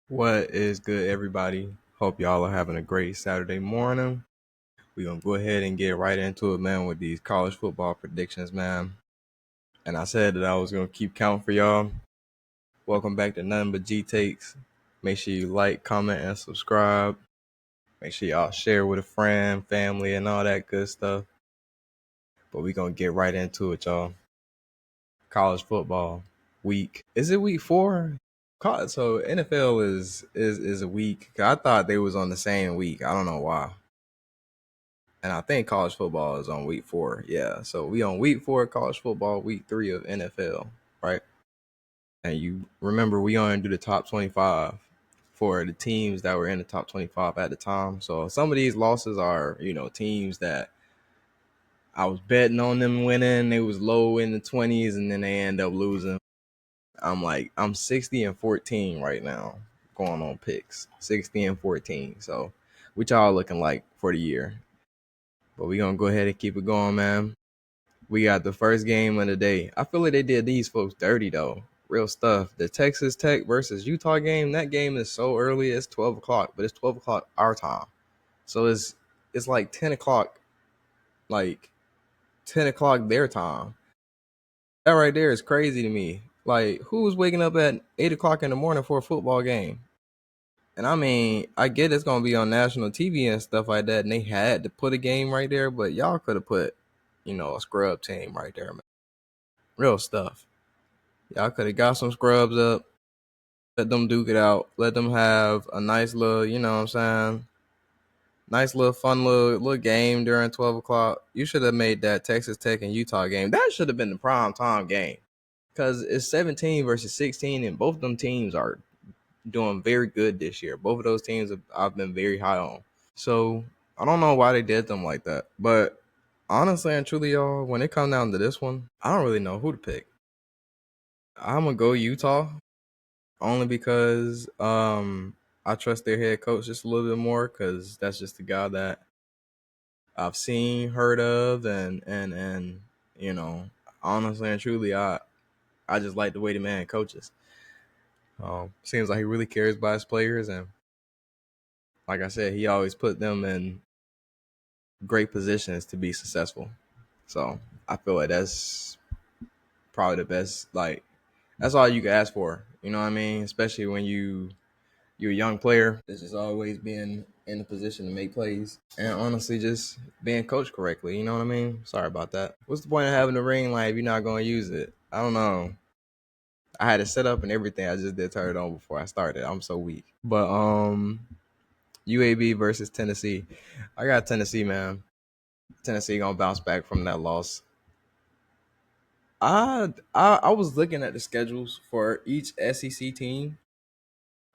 What is good, everybody? Hope y'all are having a great Saturday morning. We're going to go ahead and get right into it, man, with these college football predictions, man. And I said that I was going to keep count for y'all. Welcome back to Nothing But G Takes. Make sure you like, comment, and subscribe. Make sure y'all share with a friend, family, and all that good stuff. But we're going to get right into it, y'all. College football week. Is it week 4? So NFL is a week. I thought they was on the same week. I don't know why. And I think college football is on week 4. Yeah. So we on week 4 of college football, week 3 of NFL, right? And you remember we only do the top 25 for the teams that were in the top 25 at the time. So some of these losses are, teams that I was betting on them winning. They was low in the 20s and then they end up losing. I'm 60 and 14 right now going on picks. 60 and 14. So which y'all looking like for the year. But we gonna go ahead and keep it going, man. We got the first game of the day. I feel like they did these folks dirty though. Real stuff. The Texas Tech versus Utah game. That game is so early. It's 12 o'clock, but it's 12 o'clock our time. So it's like 10 o'clock, like 10 o'clock their time. That right there is crazy to me. Like, who's waking up at 8 o'clock in the morning for a football game? And I mean, I get it's gonna be on national TV and stuff like that, and they had to put a game right there, but y'all could have put, a scrub team right there, man. Real stuff. Y'all could have got some scrubs up, let them duke it out, let them have a nice little, you know what I'm saying? Nice little fun little game during 12 o'clock. You should have made that Texas Tech and Utah game. That should have been the prime time game. Because it's 17 versus 16, and both of them teams are doing very good this year. Both of those teams I've been very high on. So I don't know why they did them like that. But honestly and truly, y'all, when it comes down to this one, I don't really know who to pick. I'm gonna go Utah only because I trust their head coach just a little bit more because that's just the guy that I've seen, heard of, and honestly and truly, I just like the way the man coaches. Seems like he really cares about his players, and like I said, he always put them in great positions to be successful. So I feel like that's probably the best. Like that's all you can ask for. You know what I mean? Especially when you're a young player. It's just always being in a position to make plays and honestly just being coached correctly. You know what I mean? Sorry about that. What's the point of having the ring like if you're not going to use it? I don't know. I had it set up and everything. I just did turn it on before I started. I'm so weak. But UAB versus Tennessee. I got Tennessee, man. Tennessee gonna bounce back from that loss. I was looking at the schedules for each SEC team.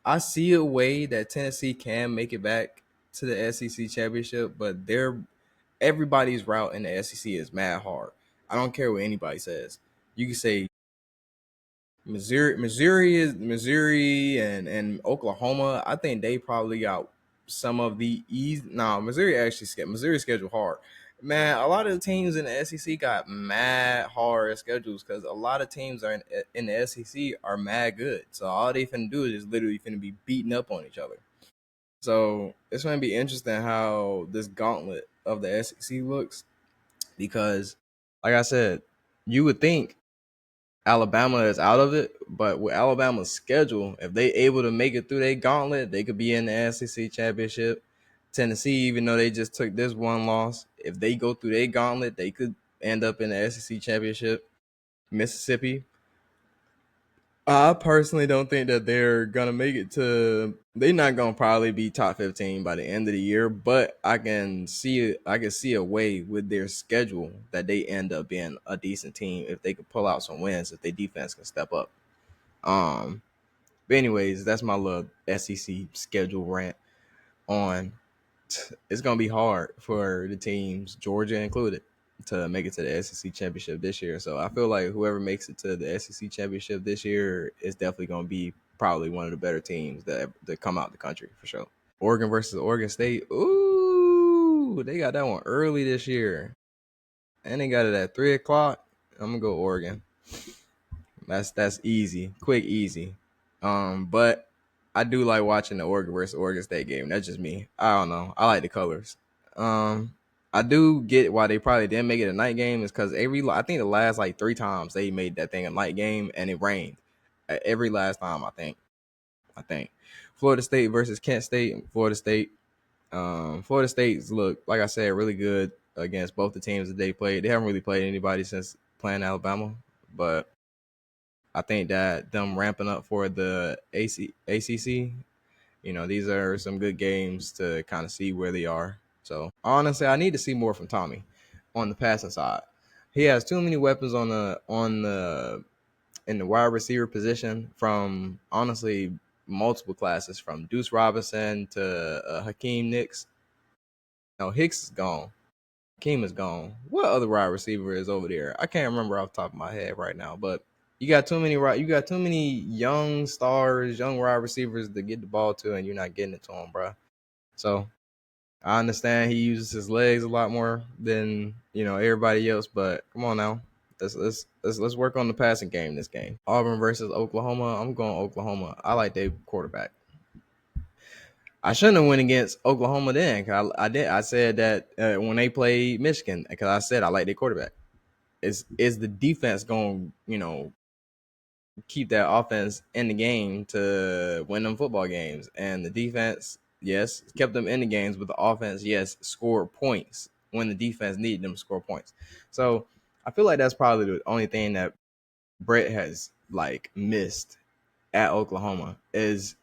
I see a way that Tennessee can make it back to the SEC championship, but everybody's route in the SEC is mad hard. I don't care what anybody says. You can say Missouri and Oklahoma. I think they probably got some of the easy. Nah, Missouri schedule hard. Man, a lot of the teams in the SEC got mad hard schedules because a lot of teams are in the SEC are mad good. So all they finna do is literally finna be beating up on each other. So it's gonna be interesting how this gauntlet of the SEC looks because, like I said, you would think Alabama is out of it, but with Alabama's schedule, if they able to make it through their gauntlet, they could be in the SEC championship. Tennessee, even though they just took this one loss, if they go through their gauntlet, they could end up in the SEC championship. Mississippi, I personally don't think that they're gonna make it to. They're not gonna probably be top 15 by the end of the year, but I can see a way with their schedule that they end up being a decent team if they could pull out some wins if their defense can step up. Um, but anyways, that's my little SEC schedule rant on. It's gonna be hard for the teams, Georgia included, to make it to the SEC championship this year. So I feel like whoever makes it to the SEC championship this year is definitely gonna be probably one of the better teams that come out the country for sure. Oregon versus Oregon State. Ooh, they got that one early this year, and they got it at 3 o'clock. I'm gonna go Oregon. That's easy, quick, easy. But I do like watching the Oregon versus Oregon State game. That's just me. I don't know. I like the colors. Um, I do get why they probably didn't make it a night game is because I think the last like 3 times they made that thing a night game and it rained. Every last time I think Florida State versus Kent State. Florida State. Florida State's look like I said really good against both the teams that they played. They haven't really played anybody since playing Alabama, but I think that them ramping up for the ACC, these are some good games to kind of see where they are. So honestly, I need to see more from Tommy on the passing side. He has too many weapons on the in the wide receiver position from honestly multiple classes from Deuce Robinson to Hakeem Nicks. No, Hicks is gone. Hakeem is gone. What other wide receiver is over there? I can't remember off the top of my head right now, but you got too many young stars, young wide receivers to get the ball to, and you're not getting it to them, bro. So I understand he uses his legs a lot more than everybody else, but come on now, let's work on the passing game this game. Auburn versus Oklahoma. I'm going Oklahoma. I like their quarterback. I shouldn't have went against Oklahoma then. 'Cause I did. I said that when they played Michigan, because I said I like their quarterback. Is the defense going keep that offense in the game to win them football games? And the defense, yes, kept them in the games, but the offense, yes, scored points when the defense needed them to score points. So I feel like that's probably the only thing that Brett has like missed at Oklahoma is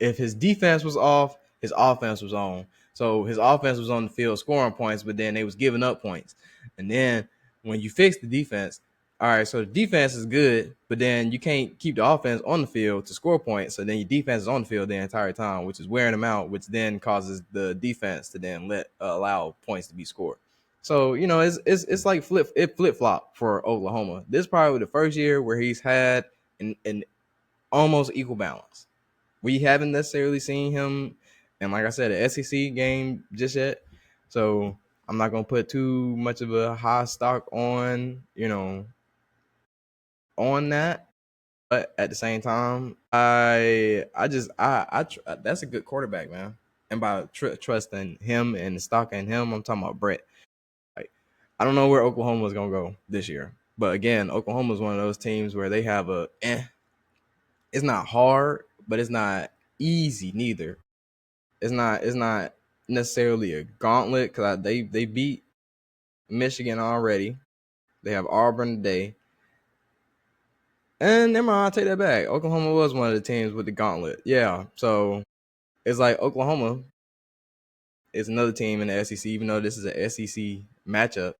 if his defense was off, his offense was on. So his offense was on the field scoring points, but then they was giving up points. And then when you fix the defense, all right, so the defense is good, but then you can't keep the offense on the field to score points. So then your defense is on the field the entire time, which is wearing them out, which then causes the defense to then allow points to be scored. So it's like flip flop for Oklahoma. This is probably the first year where he's had an almost equal balance. We haven't necessarily seen him, and like I said, an SEC game just yet. So I'm not gonna put too much of a high stock on that. But at the same time, that's a good quarterback, man. And by trusting him and stock in him, I'm talking about Brett. Like, I don't know where Oklahoma is gonna go this year, but again, Oklahoma is one of those teams where they have it's not hard, but it's not easy neither. It's not necessarily a gauntlet because they beat Michigan already. They have Auburn today. And never mind, I'll take that back. Oklahoma was one of the teams with the gauntlet. Yeah. So it's like Oklahoma is another team in the SEC, even though this is an SEC matchup.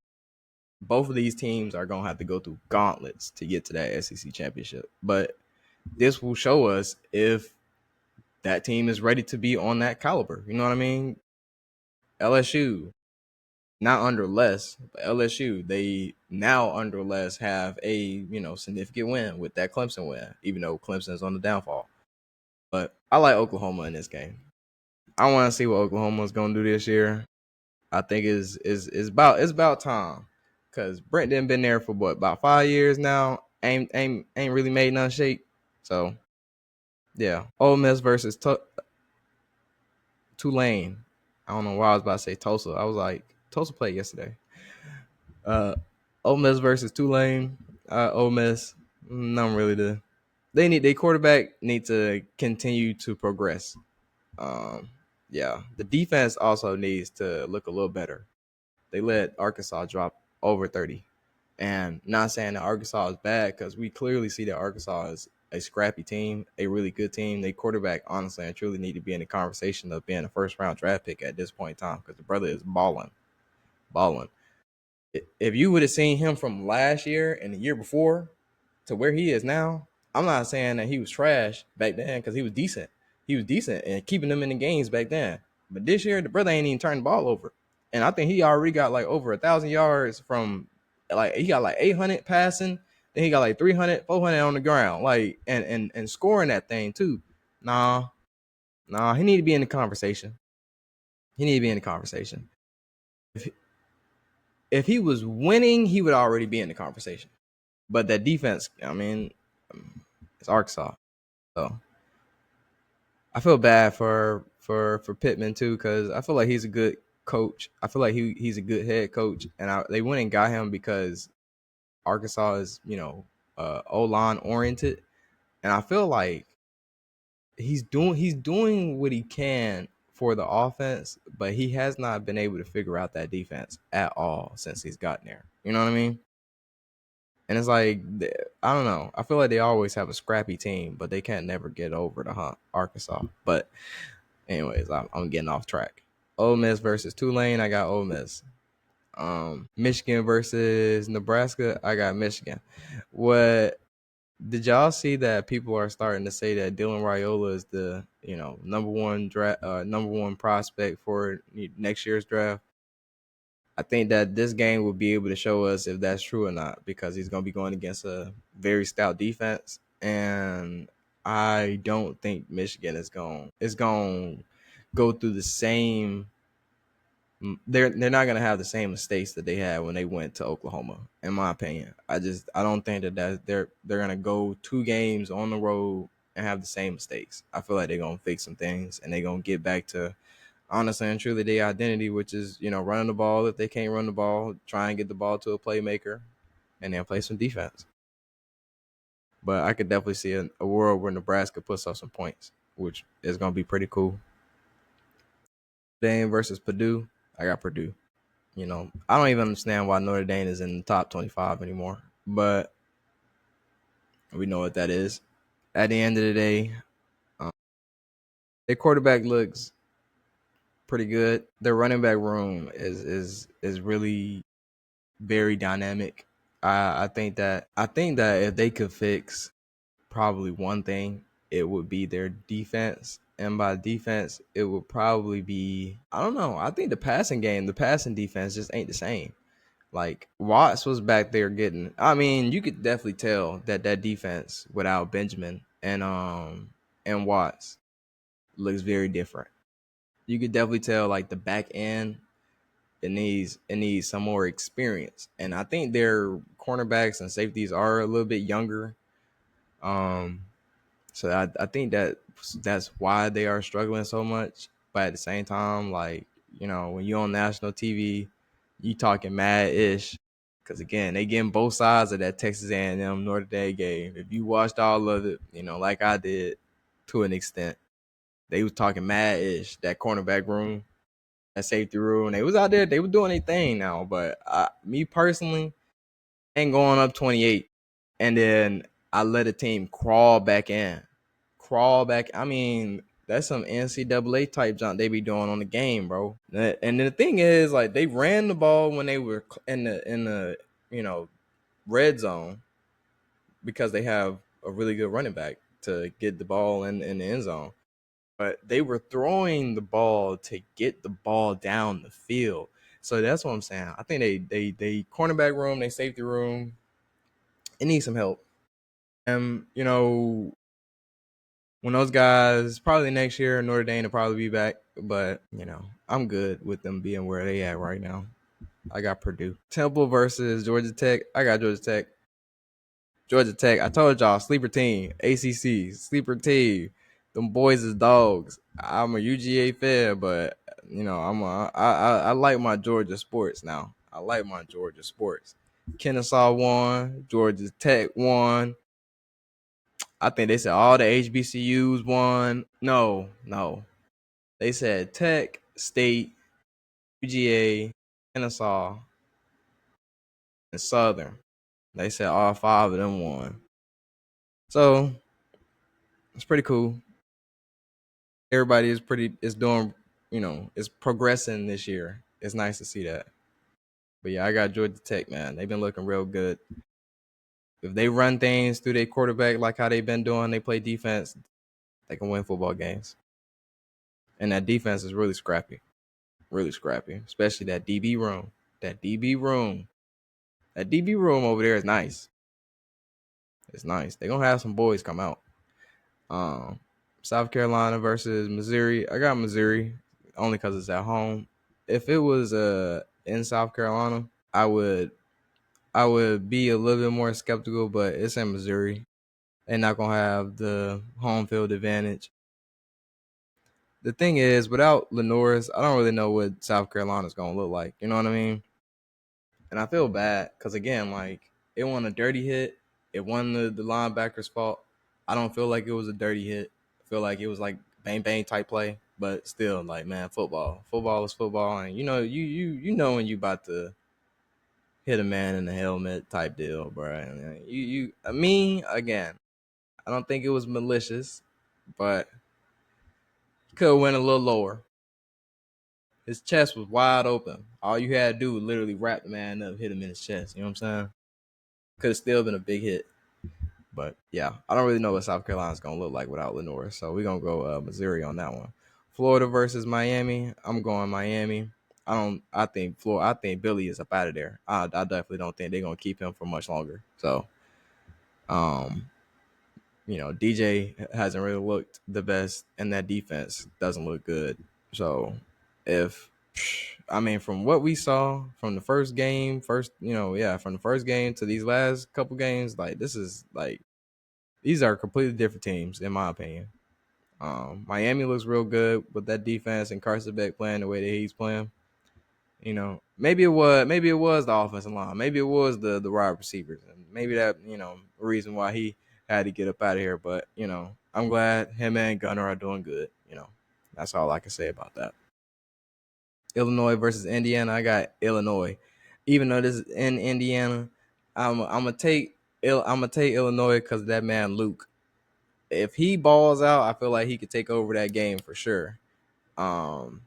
Both of these teams are gonna have to go through gauntlets to get to that SEC championship. But this will show us if that team is ready to be on that caliber. You know what I mean? LSU, not under less, but LSU, they now under less have a significant win with that Clemson win, even though Clemson is on the downfall. But I like Oklahoma in this game. I want to see what Oklahoma is going to do this year. I think it's about time because Brent didn't been there for what about 5 years now. Ain't really made none shake. So yeah, Ole Miss versus Tulane. I don't know why I was about to say Tulsa. I was like Tulsa played yesterday. Uh, Ole Miss versus Tulane. Ole Miss, not really. They need their quarterback need to continue to progress. Um, yeah, the defense also needs to look a little better. They let Arkansas drop over 30, and not saying that Arkansas is bad because we clearly see that Arkansas is a scrappy team, a really good team. They quarterback honestly and truly need to be in the conversation of being a first round draft pick at this point in time because the brother is balling. If you would have seen him from last year and the year before to where he is now, I'm not saying that he was trash back then because he was decent. He was decent and keeping them in the games back then. But this year, the brother ain't even turned the ball over. And I think he already got like over 1,000 yards from like he got like 800 passing. Then he got like 300, 400 on the ground. Like and scoring that thing too. Nah, he need to be in the conversation. He need to be in the conversation. If, if he was winning, he would already be in the conversation. But that defense, I mean, it's Arkansas. So I feel bad for Pittman too because I feel like he's a good coach. I feel like he's a good head coach, and they went and got him because Arkansas is O line oriented, and I feel like he's doing what he can for the offense, but he has not been able to figure out that defense at all since he's gotten there. You know what I mean? And it's like I don't know. I feel like they always have a scrappy team, but they can't never get over the hump. Arkansas, but anyways, I'm getting off track. Ole Miss versus Tulane. I got Ole Miss. Michigan versus Nebraska. I got Michigan. What did y'all see that people are starting to say that Dylan Raiola is the number one prospect for next year's draft? I think that this game will be able to show us if that's true or not because he's going to be going against a very stout defense, and I don't think Michigan is going to go through the same. They're not going to have the same mistakes that they had when they went to Oklahoma, in my opinion. I don't think that they're going to go 2 games on the road and have the same mistakes. I feel like they're going to fix some things and they're going to get back to honestly and truly their identity, which is running the ball. If they can't run the ball, try and get the ball to a playmaker, and then play some defense. But I could definitely see a world where Nebraska puts up some points, which is going to be pretty cool. Dame versus Purdue. I got Purdue. I don't even understand why Notre Dame is in the top 25 anymore, but we know what that is. At the end of the day, their quarterback looks pretty good. Their running back room is really very dynamic. I think that if they could fix probably one thing, it would be their defense. And by defense, it would probably be I don't know. I think the passing defense just ain't the same. Like Watts was back there getting. I mean, you could definitely tell that defense without Benjamin and Watts looks very different. You could definitely tell like the back end it needs some more experience. And I think their cornerbacks and safeties are a little bit younger. Um, so I think that's why they are struggling so much. But at the same time, like when you're on national TV, you talking mad ish. Because again, they getting both sides of that Texas A&M Notre Dame game. If you watched all of it, like I did to an extent, they was talking mad ish. That cornerback room, that safety room, they was out there. They were doing their thing now. But me personally, ain't going up 28, and then I let a team crawl back in, crawl back. I mean, that's some NCAA type jump they be doing on the game, bro. And the thing is, like, they ran the ball when they were in the red zone because they have a really good running back to get the ball in the end zone. But they were throwing the ball to get the ball down the field. So that's what I'm saying. I think they cornerback room, they safety room, it needs some help. When those guys probably next year, Notre Dame will probably be back. But I'm good with them being where they at right now. I got Purdue. Temple versus Georgia Tech. I got Georgia Tech. Georgia Tech. I told y'all, sleeper team, ACC, sleeper team. Them boys is dogs. I'm a UGA fan, but I like my Georgia sports now. I like my Georgia sports. Kennesaw won. Georgia Tech won. I think they said all the HBCUs won. No. They said Tech, State, UGA, Kennesaw, and Southern. They said all 5 of them won. So it's pretty cool. Everybody is doing, is progressing this year. It's nice to see that. But yeah, I got Georgia Tech, man. They've been looking real good. If they run things through their quarterback like how they've been doing, they play defense, they can win football games. And that defense is really scrappy. Really scrappy. Especially that DB room. That DB room. That DB room over there is nice. It's nice. They're gonna have some boys come out. Um, South Carolina versus Missouri. I got Missouri only because it's at home. If it was in South Carolina, I would be a little bit more skeptical, but it's in Missouri. They're not gonna have the home field advantage. the thing is, without Lenore's, I don't really know what South Carolina's gonna look like. You know what I mean? And I feel bad because again, like it wasn't a dirty hit. It wasn't the linebacker's fault. I don't feel like it was a dirty hit. I feel like it was like bang bang type play. But still, like man, football is football, and you know when you about to hit a man in the helmet type deal, bro. And I mean, again, I don't think it was malicious, but could have went a little lower. His chest was wide open. All you had to do was literally wrap the man up, hit him in his chest. You know what I'm saying? Could have still been a big hit. But yeah, I don't really know what South Carolina's gonna look like without Lenore. So we're gonna go Missouri on that one. Florida versus Miami. I'm going Miami. I think Florida. I think Billy is up out of there. I definitely don't think they're gonna keep him for much longer. So, um, DJ hasn't really looked the best, and that defense doesn't look good. So, if I mean, from what we saw from the first game, from the first game to these last couple games, like this is like these are completely different teams in my opinion. Miami looks real good with that defense and Carson Beck playing the way that he's playing. Maybe it was the offensive line, maybe it was the wide receivers, and maybe that reason why he had to get up out of here. But I'm glad him and Gunner are doing good. That's all I can say about that. Illinois versus Indiana. I got Illinois, even though this is in Indiana. I'm gonna take Illinois because of that man Luke. If he balls out, I feel like he could take over that game for sure. Um,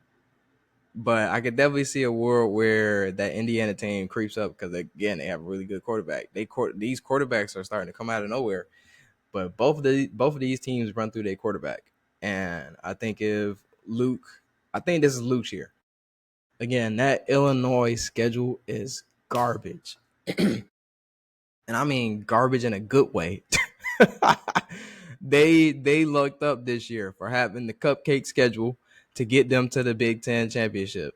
but I could definitely see a world where that Indiana team creeps up because again they have a really good quarterback. These quarterbacks are starting to come out of nowhere, but both of these teams run through their quarterback, and I think this is Luke's year. Again, that Illinois schedule is garbage, and I mean garbage in a good way. They lucked up this year for having the cupcake schedule to get them to the Big Ten championship.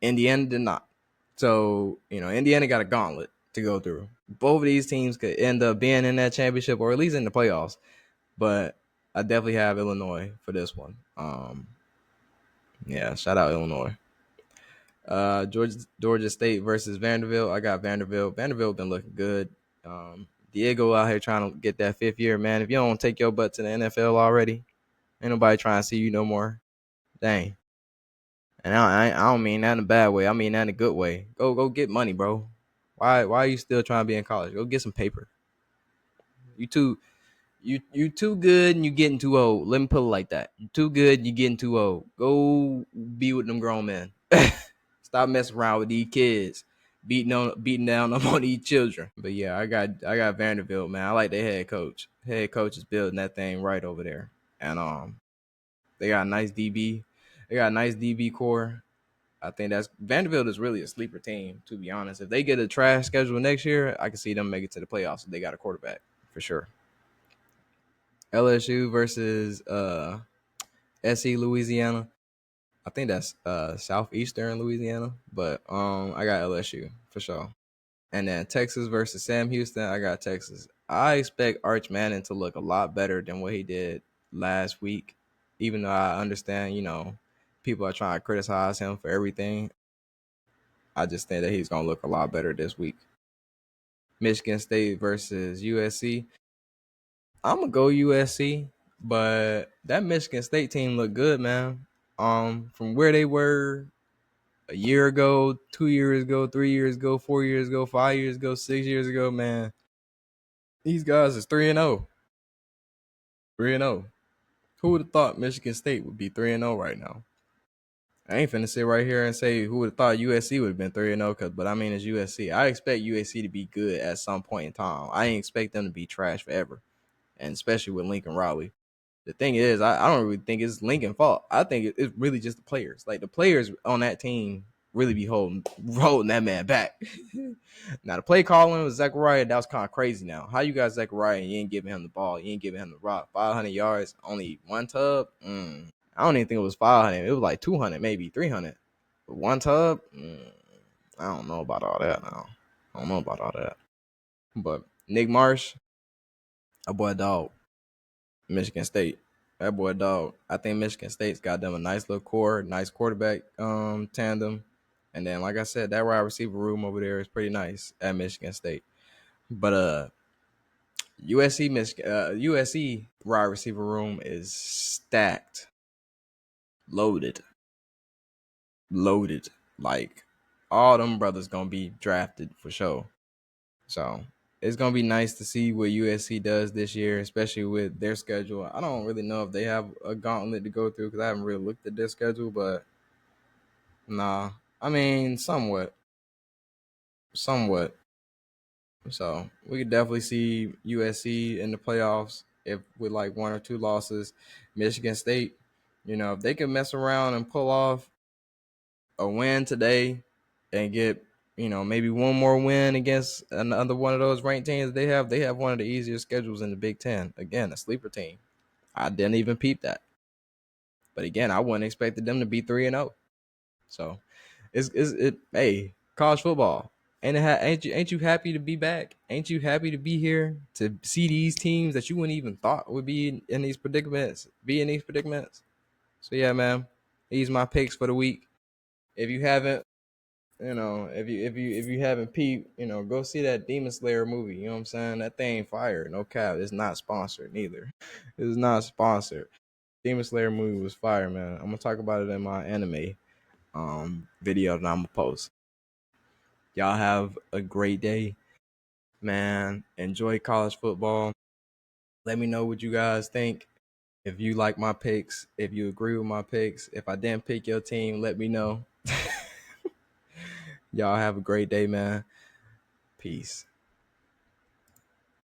Indiana did not. So, Indiana got a gauntlet to go through. Both of these teams could end up being in that championship or at least in the playoffs. But I definitely have Illinois for this one. Yeah, shout out Illinois. Georgia State versus Vanderbilt. I got Vanderbilt. Vanderbilt been looking good. Diego out here trying to get that fifth year, man. If you don't take your butt to the NFL already, ain't nobody trying to see you no more. Dang. And I don't mean that in a bad way. I mean that in a good way. Go get money, bro. Why are you still trying to be in college? Go get some paper. You too good and you getting too old. Let me put it like that. You too good and you getting too old. Go be with them grown men. Stop messing around with these kids. Beating down on these children. But yeah, I got Vanderbilt, man. I like their head coach. Head coach is building that thing right over there. And they got a nice DB. They got a nice DB core. I think that's Vanderbilt is really a sleeper team, to be honest. If they get a trash schedule next year, I can see them make it to the playoffs if they got a quarterback for sure. LSU versus SC Louisiana. I think that's southeastern Louisiana, but I got LSU for sure. And then Texas versus Sam Houston, I got Texas. I expect Arch Manning to look a lot better than what he did last week, even though I understand, people are trying to criticize him for everything. I just think that he's going to look a lot better this week. Michigan State versus USC. I'm going to go USC, but that Michigan State team looked good, man. From where they were a year ago, 2 years ago, 3 years ago, 4 years ago, 5 years ago, 6 years ago, man. These guys is 3-0. 3-0. Who would have thought Michigan State would be 3-0 right now? I ain't finna sit right here and say who would have thought USC would have been 3-0, but I mean it's USC. I expect USC to be good at some point in time. I ain't expect them to be trash forever, and especially with Lincoln Riley. The thing is, I don't really think it's Lincoln's fault. I think it's really just the players. Like the players on that team really be holding that man back. Now the play calling with Zachariah, that was kind of crazy. Now how you got Zachariah and you ain't giving him the ball, you ain't giving him the rock. 500 yards, only one tub. I don't even think it was 500. It was like 200, maybe 300. But one tub, I don't know about all that now. I don't know about all that. But Nick Marsh, a boy dog, Michigan State. That boy dog. I think Michigan State's got them a nice little core, nice quarterback tandem. And then like I said, that wide receiver room over there is pretty nice at Michigan State. But USC wide receiver room is stacked, loaded, loaded. Like all them brothers gonna be drafted for sure. So it's gonna be nice to see what USC does this year, especially with their schedule. I don't really know if they have a gauntlet to go through because I haven't really looked at their schedule, but nah, I mean somewhat. So we could definitely see USC in the playoffs if with like one or two losses. Michigan State, if they can mess around and pull off a win today and get maybe one more win against another one of those ranked teams they have one of the easier schedules in the Big Ten. Again, a sleeper team. I didn't even peep that, but again, I wouldn't expected them to be 3-0. So hey, college football. Ain't you happy to be back? Ain't you happy to be here to see these teams that you wouldn't even thought would be in these predicaments? Be in these predicaments. So yeah, man. These are my picks for the week. If you haven't, if you haven't peeped, go see that Demon Slayer movie. You know what I'm saying? That thing fire. No cap. It's not sponsored neither. It's not sponsored. Demon Slayer movie was fire, man. I'm gonna talk about it in my anime video that I'm gonna post. Y'all have a great day, man. Enjoy college football. Let me know what you guys think. If you like my picks, if you agree with my picks, if I didn't pick your team, let me know. Y'all have a great day, man. Peace.